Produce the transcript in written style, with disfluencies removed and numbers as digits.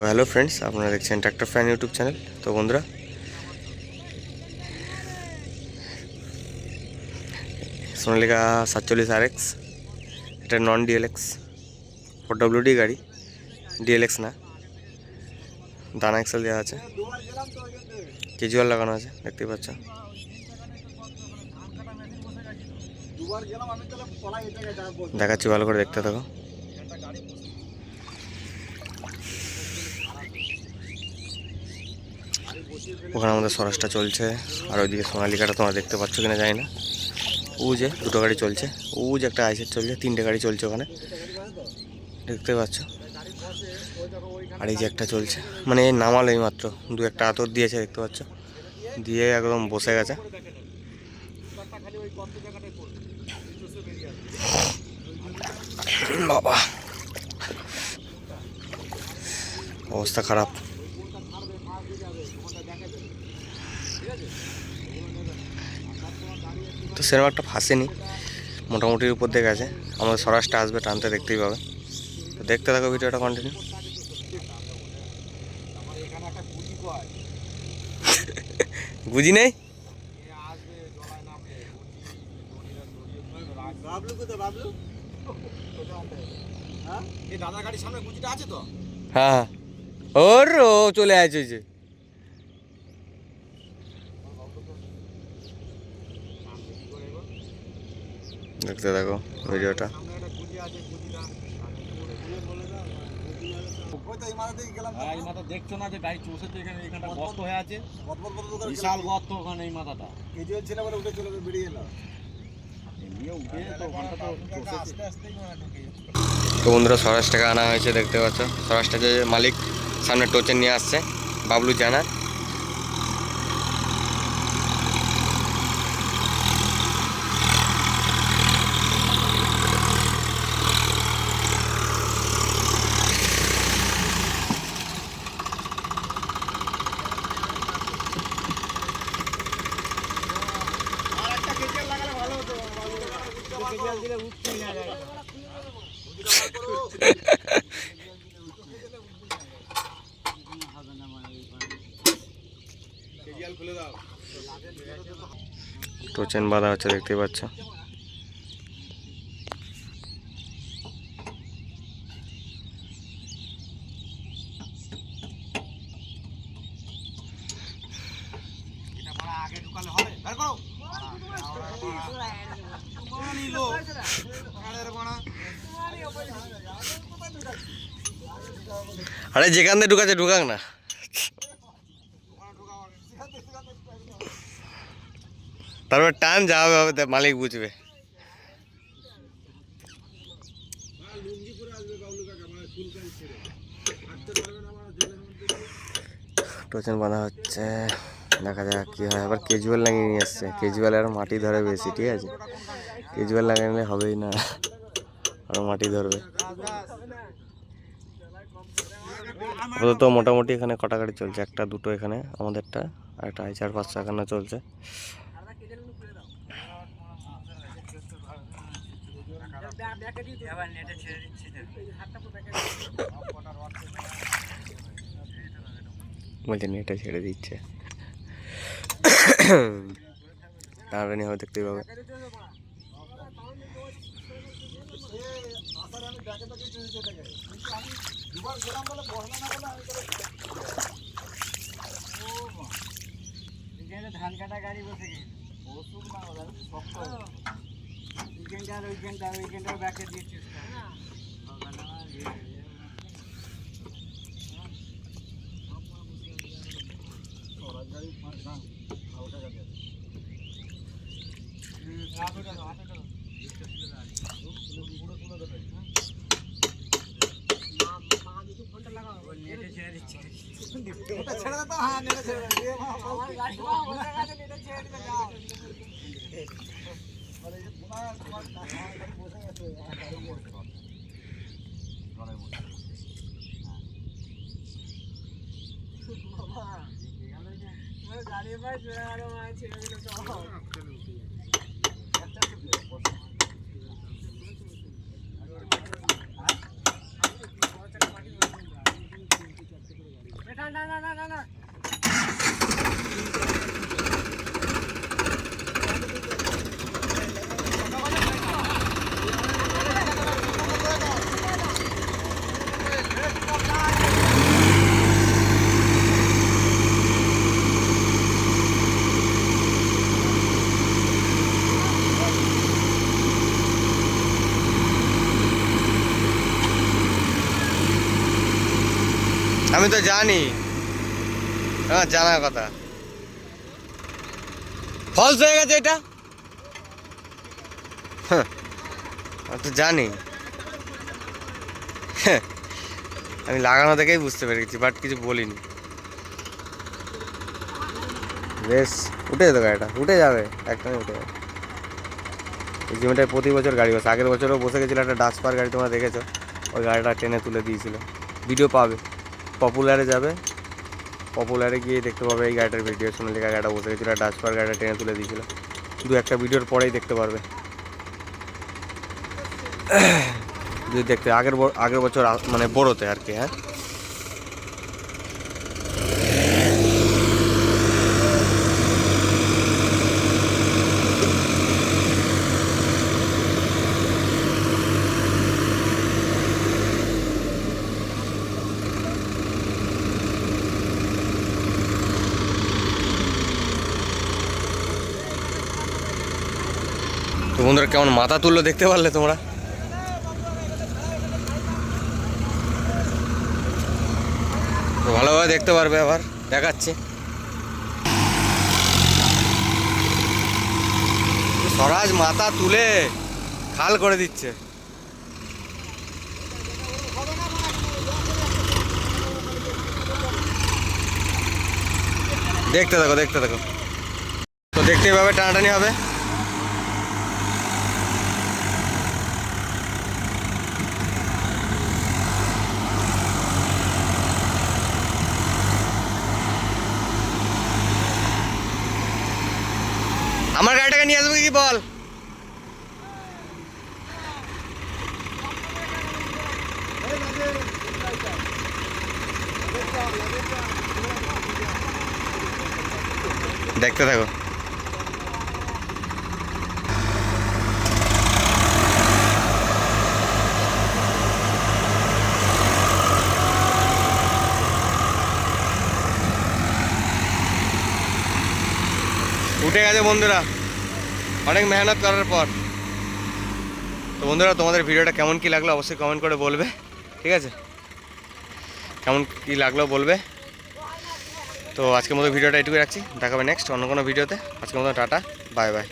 Hello friends, আপনারা দেখছেন tractor fan YouTube channel. তো বন্ধুরা, সোনালিকা 47 RX, এটা নন ডিএলএক্স 4WD গাড়ি, ডিএলএক্স না। দানা এক্সেল দেওয়া আছে, কেজুয়াল লাগানো আছে, দেখতে পাচ্ছ। দেখাচ্ছি, ভালো করে দেখতে থাকো। ওখানে আমাদের স্বরাজটা চলছে, আর ওইদিকে সোনালিকাটা তোমরা দেখতে পাচ্ছ কিনা জানি না। ও যে দুটো গাড়ি চলছে, ও যে একটা আইসের চলছে, 3টে গাড়ি চলছে ওখানে, দেখতে পাচ্ছ। আর এই যে একটা চলছে, মানে নামালো এই মাত্র, দু একটা আতর দিয়েছে, দেখতে পাচ্ছ, দিয়ে একদম বসে গেছে। বাবা, অবস্থা খারাপ। তো সেরকম একটা ফাঁসেনি, মোটামুটির উপর দিয়ে গেছে। আমাদের স্বরাজটা আসবে টানতে, দেখতেই পাবে। তো দেখতে থাকো ভিডিওটা কন্টিনিউ। বুঝি নেই, হ্যাঁ হ্যাঁ, ওর ও চলে আসছে যে। দেখতে থাকো ভিডিওটা। দেখছো না যে গাড়ি চষেছে, এখানে এখানটা গর্ত হয়ে আছে, বিশাল গর্ত ওখানে। এই মাথাটা কেজুয়াল ছিল বলে উঠে চলে বেরিয়ে এলো। তো বন্ধুরা, স্বরাজটাকে আনা হয়েছে, দেখতে পাচ্ছ। স্বরাজটাকে মালিক সামনে টোচে নিয়ে আসছে, বাবলু জানা। টোচেন বাঁধা হচ্ছে, দেখতে পাচ্ছ। আরে যেখান থেকে ঢুকাচ্ছে ঢুকাক না, তারপর টান যাবে হবে, মালিক বুঝবে। টোচেন বাঁধা হচ্ছে, দেখা যাক কি হয়। আবার কেজুয়াল লাগিয়ে নিয়ে আসছে, কেজুয়াল আর মাটি ধরে বেশি, ঠিক আছে। কেজুয়াল লাগিয়ে নিলে হবেই না, আরও মাটি ধরবে। আপাতত মোটামুটি এখানে কটা গাড়ি চলছে, একটা দুটো এখানে আমাদেরটা, আর একটা 4-5 এখানে চলছে। বলছে নেটে ছেড়ে দিচ্ছে, টানাটানি হবে, দেখতেই পাবে। ধান কাটা গাড়ি বসে গেছে, ওষুধ না হলে শক্ত উইকেন্ডার ব্যাকে দিয়েছিস না। নেটে ছেড়ে দিচ্ছে, ছেড়ে দাও। হ্যাঁ, নেটে ছেড়ে দাও। আমার গাড়ি বসে গেছে, নেটে ছেড়ে দিতে যাও। আরে এই পুরা তোমার গাড়ি বসে গেছে, গাড়ি বসে গলায় বসে। বাবা গাড়ি ভাই জোরে আরো ছেড়ে দিল সব। আমি তো জানি, আমার জানার কথা। ফলস হয়ে গেছে এটা, হ্যাঁ আমি তো জানি। হ্যাঁ, আমি লাগানো থেকেই বুঝতে পেরেছি, বাট কিছু বলিনি। বেশ, উঠে যেত গাড়িটা, উঠে যাবে, একদমই উঠে যাবে। এই জিমিটায় প্রতি বছর গাড়ি বসে, আগের বছরও বসে গেছিলো একটা ডাস্পার গাড়ি, তোমরা দেখেছো, ওই গাড়িটা টেনে তুলে দিয়েছিল, ভিডিও পাবে। পপুলারে যাবে, পপুলারে গিয়ে দেখতে পাবে এই গাড়িটার ভিডিও। সোনালিকা গাড়িটা বসে গেছিলো, ডাস্পার গাড়িটা টেনে তুলে দিয়েছিল, দু একটা ভিডিওর পরেই দেখতে পারবে। যদি দেখতে আগের বছর মানে বড়োতে আর কি। হ্যাঁ, তো বন্ধুরা কেমন মাথা তুললো দেখতে পারলে তোমরা? তো ভালোভাবে দেখতে পারবে, আবার দেখাচ্ছি। স্বরাজ মাথা তুলে খাল করে দিচ্ছে। দেখতে থাকো, দেখতে থাকো, তো দেখতেই পাবে, টানাটানি হবে। আমার গাড়িটাকে নিয়ে আসবে কি বল? দেখতে থাকো। উঠে গেছে বন্ধুরা, অনেক মেহনত করার পর। তো বন্ধুরা, তোমাদের ভিডিওটা কেমন কি লাগলো অবশ্যই কমেন্ট করে বলবে, ঠিক আছে? কেমন কি লাগলো বলবে। তো আজকের মতো ভিডিওটা এটুকুই রাখছি, দেখাবে নেক্সট অন্য কোনো ভিডিওতে। আজকের মতো টাটা, বাই বাই।